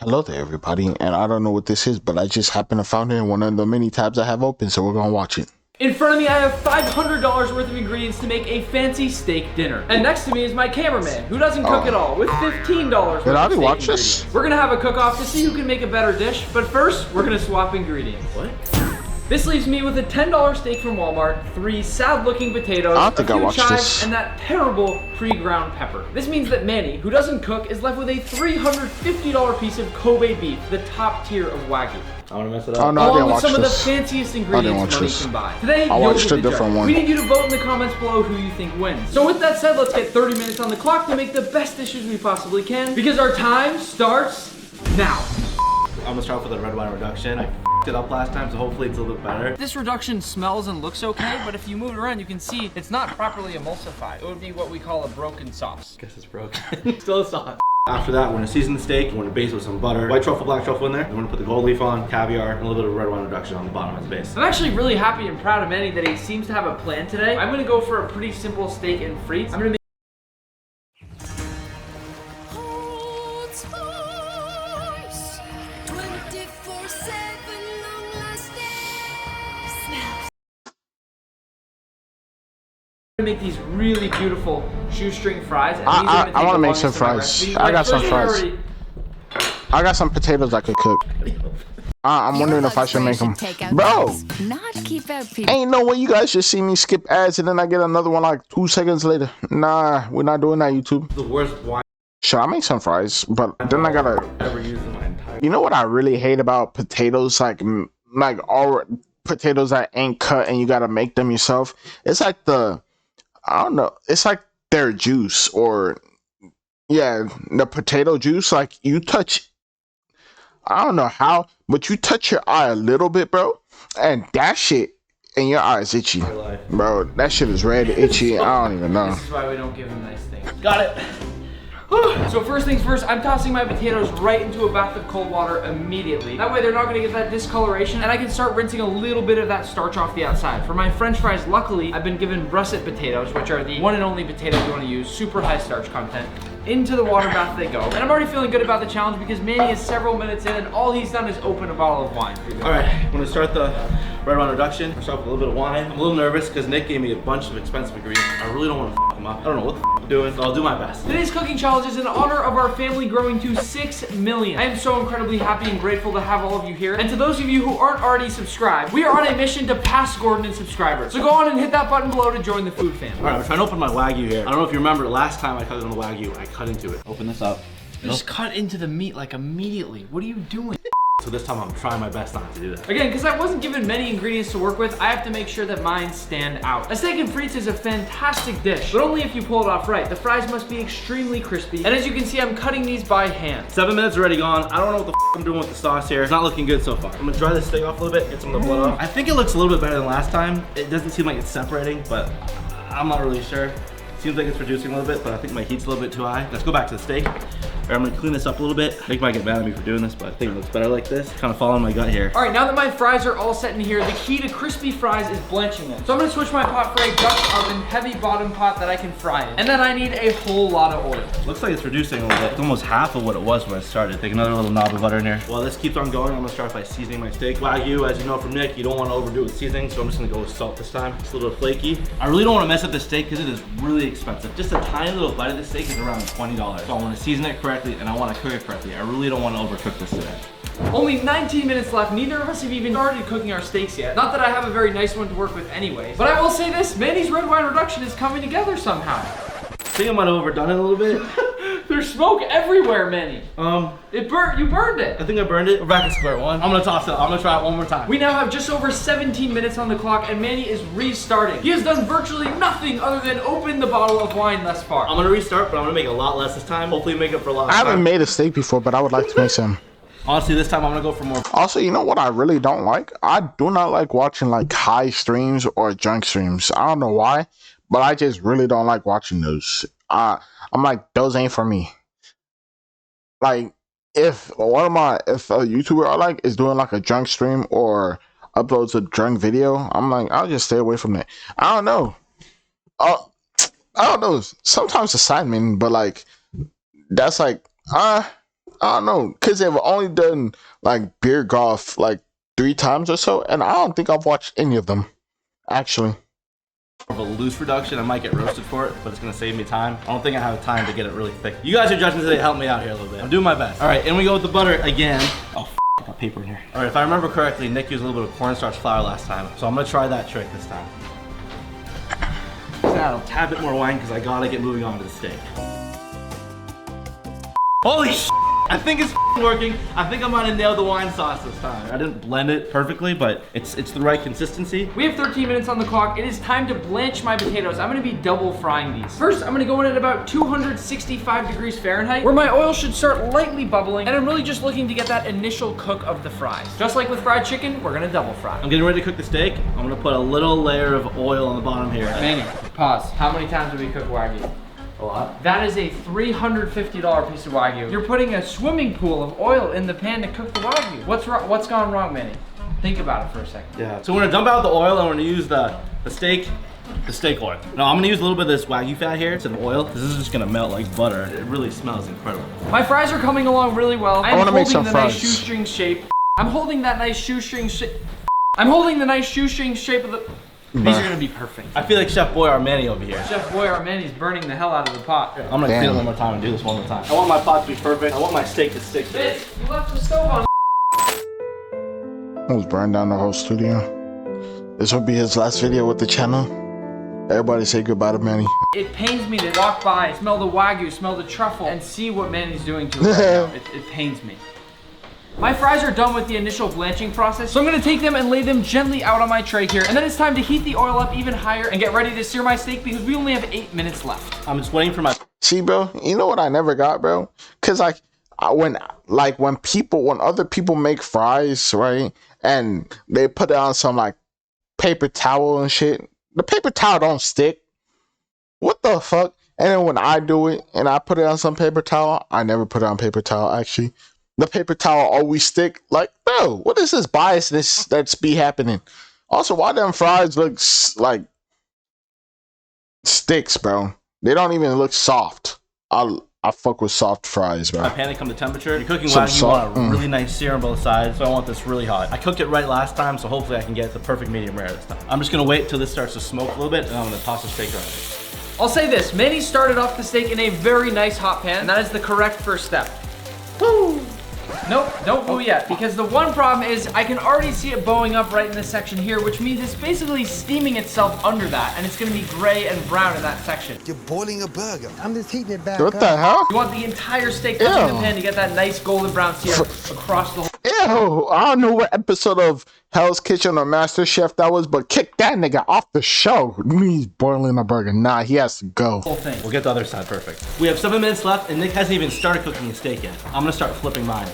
Hello there, everybody, and I don't know what this is, but I just happened to find it in one of the many tabs I have open, so we're gonna watch it. In front of me, I have $500 worth of ingredients to make a fancy steak dinner. And next to me is my cameraman, who doesn't cook at all, with $15 worth of steak ingredients. We're gonna have a cook-off to see who can make a better dish, but first, we're gonna swap ingredients. What? This leaves me with a $10 steak from Walmart, 3 sad-looking potatoes, a few chives, and that terrible pre-ground pepper. This means that Manny, who doesn't cook, is left with a $350 piece of Kobe beef, the top tier of Wagyu. I want to mess it up. Oh, no, along with some of the fanciest ingredients money can buy. Today, I watched a different one. We need you to vote in the comments below who you think wins. So with that said, let's get 30 minutes on the clock to make the best dishes we possibly can, because our time starts now. I'm gonna start off with a red wine reduction. I f***ed it up last time, so hopefully it's a little bit better. This reduction smells and looks okay, but if you move it around, you can see it's not properly emulsified. It would be what we call a broken sauce. Guess it's broken. Still a sauce. After that, we're gonna season the steak. We're gonna base it with some butter, white truffle, black truffle in there. We're gonna put the gold leaf on, caviar, and a little bit of red wine reduction on the bottom as a base. I'm actually really happy and proud of Manny that he seems to have a plan today. I'm gonna go for a pretty simple steak and frites. I'm gonna make these really beautiful shoestring fries. And I want to make some fries. I got some fries. I got some potatoes I could cook. I'm wondering if I should make them. Bro, ain't no way you guys just see me skip ads and then I get another one like 2 seconds later. Nah, we're not doing that, YouTube. The worst wine. Sure, I make some fries, but then I gotta. Ever used in my entire. You know what I really hate about potatoes? Like all potatoes that ain't cut and you gotta make them yourself. It's like I don't know. It's like their juice, or yeah, the potato juice. Like you touch, I don't know how, but you touch your eye a little bit, bro, and that shit in your eye is itchy, bro. That shit is red, itchy. I don't even know. This is why we don't give them nice things. Got it. So first things first, I'm tossing my potatoes right into a bath of cold water immediately. That way they're not gonna get that discoloration, and I can start rinsing a little bit of that starch off the outside. For my french fries, luckily, I've been given russet potatoes, which are the one and only potatoes you wanna use, super high starch content. Into the water bath they go. And I'm already feeling good about the challenge because Manny is several minutes in and all he's done is open a bottle of wine. All right, I'm gonna start the red wine reduction. I'll start with a little bit of wine. I'm a little nervous because Nick gave me a bunch of expensive ingredients. I really don't want to f them up. I don't know what the f I'm doing, so I'll do my best. Today's cooking challenge is in honor of our family growing to 6 million. I am so incredibly happy and grateful to have all of you here. And to those of you who aren't already subscribed, we are on a mission to pass Gordon in subscribers. So go on and hit that button below to join the food fam. All right, I'm trying to open my Wagyu here. I don't know if you remember, last time I cut it on the Wagyu, I cut into it. Open this up. You just cut into the meat like immediately. What are you doing? So this time I'm trying my best not to do that. Again, because I wasn't given many ingredients to work with, I have to make sure that mine stand out. A steak and frites is a fantastic dish, but only if you pull it off right. The fries must be extremely crispy, and as you can see, I'm cutting these by hand. 7 minutes already gone. I don't know what the f I'm doing with the sauce here. It's not looking good so far. I'm gonna dry this steak off a little bit, get some of the blood off. I think it looks a little bit better than last time. It doesn't seem like it's separating, but I'm not really sure. Seems like it's reducing a little bit, but I think my heat's a little bit too high. Let's go back to the steak. All right, I'm gonna clean this up a little bit. Nick might get mad at me for doing this, but I think it looks better like this. Kind of following my gut here. All right, now that my fries are all set in here, the key to crispy fries is blanching them. So I'm gonna switch my pot for a Dutch oven, heavy bottom pot that I can fry in. And then I need a whole lot of oil. Looks like it's reducing a little bit. It's almost half of what it was when I started. Take another little knob of butter in here. While this keeps on going, I'm gonna start by seasoning my steak. Wagyu, as you know from Nick, you don't wanna overdo it with seasoning, so I'm just gonna go with salt this time. It's a little flaky. I really don't wanna mess up the steak because it is really expensive. Just a tiny little bite of the steak is around $20. So I wanna season it correctly and I wanna cook it correctly. I really don't want to overcook this today. Only 19 minutes left. Neither of us have even started cooking our steaks yet. Not that I have a very nice one to work with anyway. But I will say this, Manny's red wine reduction is coming together somehow. I think I might have overdone it a little bit. There's smoke everywhere, Manny. You burned it. I think I burned it. We're back at square one. I'm gonna toss it. I'm gonna try it one more time. We now have just over 17 minutes on the clock and Manny is restarting. He has done virtually nothing other than open the bottle of wine thus far. I'm gonna restart, but I'm gonna make a lot less this time. Hopefully make up for a lot of time. I haven't made a steak before, but I would like to make some. Honestly, this time I'm gonna go for more. Also, you know what I really don't like? I do not like watching like high streams or drunk streams. I don't know why, but I just really don't like watching those. I'm like, those ain't for me. Like, if a YouTuber I like is doing like a drunk stream or uploads a drunk video, I'm like, I'll just stay away from that. I don't know. I don't know. Sometimes it's Simon, but like, that's like, I don't know, because they've only done like beer golf like 3 times or so, and I don't think I've watched any of them, actually. Of a loose reduction, I might get roasted for it, but it's gonna save me time. I don't think I have time to get it really thick. You guys are judging today, help me out here a little bit. I'm doing my best. All right, and we go with the butter again. Oh, I got paper in here. All right, if I remember correctly, Nick used a little bit of cornstarch flour last time, so I'm gonna try that trick this time. Add a tad bit more wine because I gotta get moving on to the steak. Holy sh! I think it's working. I think I might have nailed the wine sauce this time. I didn't blend it perfectly, but it's the right consistency. We have 13 minutes on the clock. It is time to blanch my potatoes. I'm gonna be double frying these. First, I'm gonna go in at about 265 degrees Fahrenheit, where my oil should start lightly bubbling, and I'm really just looking to get that initial cook of the fries. Just like with fried chicken, we're gonna double fry. I'm getting ready to cook the steak. I'm gonna put a little layer of oil on the bottom here. Manny, pause. How many times have we cooked Wagyu? A lot. That is a $350 piece of Wagyu. You're putting a swimming pool of oil in the pan to cook the Wagyu. What's wrong? What's gone wrong, Manny? Think about it for a second. Yeah. So we're gonna dump out the oil and we're gonna use the steak oil. Now I'm gonna use a little bit of this Wagyu fat here instead of oil. This is just gonna melt like butter. It really smells incredible. My fries are coming along really well. I want to make some nice fries. shoestring shape. I'm holding that nice shoestring shape. I'm holding the nice shoestring shape of the. These are gonna be perfect. I feel like Chef Boy Armani over here. Chef Boy Armani's burning the hell out of the pot. I'm gonna clean it one more time and do this one more time. I want my pot to be perfect. I want my steak to stick to it. You left the stove on. Almost burned down the whole studio. This will be his last video with the channel. Everybody say goodbye to Manny. It pains me to walk by, smell the Wagyu, smell the truffle, and see what Manny's doing to it right now. It pains me. My fries are done with the initial blanching process, so I'm gonna take them and lay them gently out on my tray here, and then it's time to heat the oil up even higher and get ready to sear my steak because we only have 8 minutes left. I'm just waiting for my... See, bro, you know what I never got, bro? Cause when other people make fries, right, and they put it on some like paper towel and shit, the paper towel don't stick. What the fuck? And then when I do it and I put it on some paper towel, I never put it on paper towel actually. The paper towel always stick. Like, bro, what is this biasness that's be happening? Also, why them fries look like sticks, bro? They don't even look soft. I fuck with soft fries, bro. My pan come to temperature. You're cooking Wagyu, you want a really nice sear on both sides, so I want this really hot. I cooked it right last time, so hopefully I can get the perfect medium rare this time. I'm just gonna wait till this starts to smoke a little bit, and I'm gonna toss the steak right in. I'll say this, Manny started off the steak in a very nice hot pan, and that is the correct first step. Woo! Nope, don't boo yet, because the one problem is I can already see it bowing up right in this section here, which means it's basically steaming itself under that, and it's gonna be gray and brown in that section. You're boiling a burger. I'm just heating it back What up. the hell? You want the entire steak touching the pan to get that nice golden brown sear across the whole. Ew, I don't know what episode of Hell's Kitchen or Master Chef that was, but kick that nigga off the show. He's boiling a burger. Nah, he has to go. Whole thing. We'll get the other side perfect. We have 7 minutes left, and Nick hasn't even started cooking his steak yet. I'm gonna start flipping mine.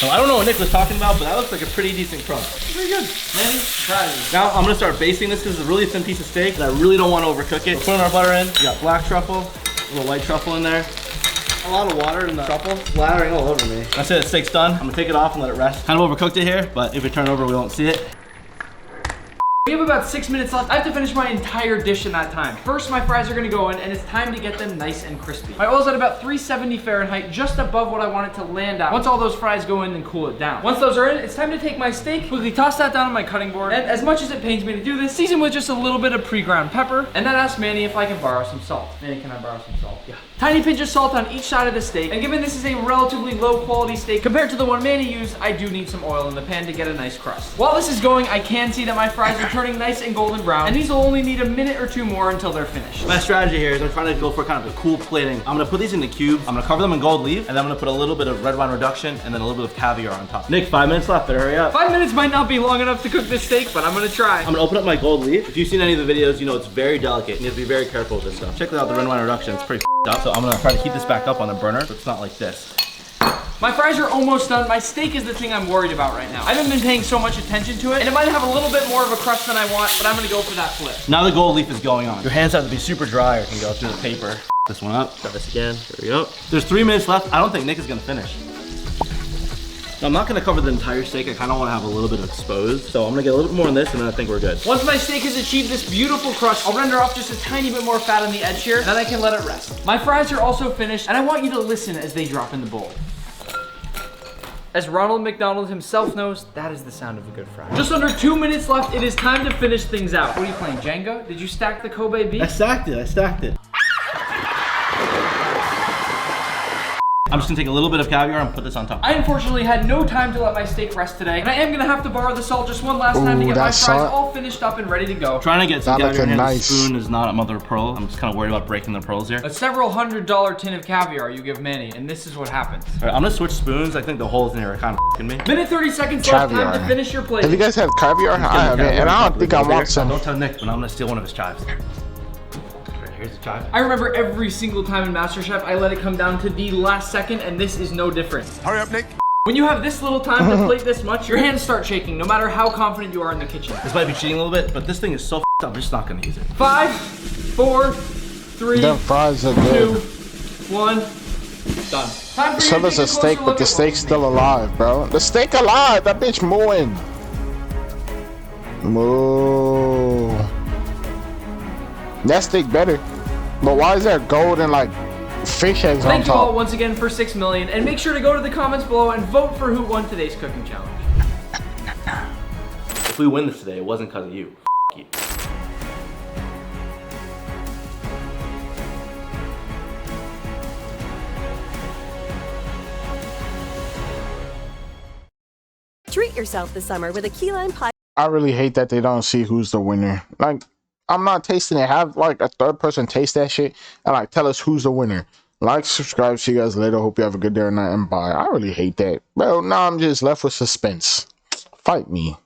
So I don't know what Nick was talking about, but that looks like a pretty decent crust. Pretty good. Manny, proud of you. Now I'm gonna start basting this because it's a really thin piece of steak, and I really don't want to overcook it. We're putting our butter in. We got black truffle, a little white truffle in there. A lot of water in the truffle, splattering all over me. That's it, the steak's done. I'm gonna take it off and let it rest. Kind of overcooked it here, but if we turn it over, we won't see it. We have about 6 minutes left. I have to finish my entire dish in that time. First, my fries are gonna go in, and it's time to get them nice and crispy. My oil's at about 370 Fahrenheit, just above what I want it to land at. Once all those fries go in, then cool it down. Once those are in, it's time to take my steak, quickly toss that down on my cutting board, and as much as it pains me to do this, season with just a little bit of pre-ground pepper, and then ask Manny if I can borrow some salt. Manny, can I borrow some salt? Yeah. Tiny pinch of salt on each side of the steak, and given this is a relatively low quality steak compared to the one Manny used, I do need some oil in the pan to get a nice crust. While this is going, I can see that my fries are turning nice and golden brown, and these will only need a minute or two more until they're finished. My strategy here is I'm trying to go for kind of a cool plating. I'm gonna put these into cubes, I'm gonna cover them in gold leaf, and then I'm gonna put a little bit of red wine reduction and then a little bit of caviar on top. Nick, 5 minutes left, better hurry up. 5 minutes might not be long enough to cook this steak, but I'm gonna try. I'm gonna open up my gold leaf. If you've seen any of the videos, you know it's very delicate. You have to be very careful with this stuff. Check out the red wine reduction, it's pretty up. So I'm gonna try to heat this back up on the burner so it's not like this. My fries are almost done. My steak is the thing I'm worried about right now. I haven't been paying so much attention to it, and it might have a little bit more of a crust than I want, but I'm gonna go for that flip. Now the gold leaf is going on. Your hands have to be super dry or it can go through the paper. This one up, try this again, there we go. There's 3 minutes left. I don't think Nick is gonna finish. Now, I'm not gonna cover the entire steak. I kind of want to have a little bit exposed. So I'm gonna get a little bit more on this and then I think we're good. Once my steak has achieved this beautiful crust, I'll render off just a tiny bit more fat on the edge here, and then I can let it rest. My fries are also finished, and I want you to listen as they drop in the bowl. As Ronald McDonald himself knows, that is the sound of a good fry. Just under 2 minutes left, it is time to finish things out. What are you playing, Jenga? Did you stack the Kobe beef? I stacked it. I'm just gonna take a little bit of caviar and put this on top. I unfortunately had no time to let my steak rest today, and I am gonna have to borrow the salt just one last time to get my fries all finished up and ready to go. Trying to get some caviar in here. The spoon is not a mother of pearl. I'm just kind of worried about breaking the pearls here. A several $100 tin of caviar you give Manny, and this is what happens. All right, I'm gonna switch spoons. I think the holes in here are kind of f***ing me. Minute 30 seconds left, time to finish your plate. Have you guys had caviar? I haven't, and I don't think I want some. Don't tell Nick, but I'm gonna steal one of his chives. Here's the chive. I remember every single time in MasterChef, I let it come down to the last second, and this is no different. Hurry up, Nick. When you have this little time to plate this much, your hands start shaking, no matter how confident you are in the kitchen. This might be cheating a little bit, but this thing is so f***ed up, I'm just not gonna use it. 5, 4, 3, them fries are good. 2, 1, done. Time for So there's a steak, but the steak's still alive, bro. The steak alive, that bitch mooing. Moo. That steak better. But why is there gold and like fish eggs on top? Thank you all once again for 6 million, and make sure to go to the comments below and vote for who won today's cooking challenge. If we win this today, it wasn't because of you. F*** you. Treat yourself this summer with a key lime pie. I really hate that they don't see who's the winner. Like, I'm not tasting it. Have like a third person taste that shit and like tell us who's the winner. Like, subscribe. See you guys later. Hope you have a good day or night and bye. I really hate that. Bro, now I'm just left with suspense. Fight me.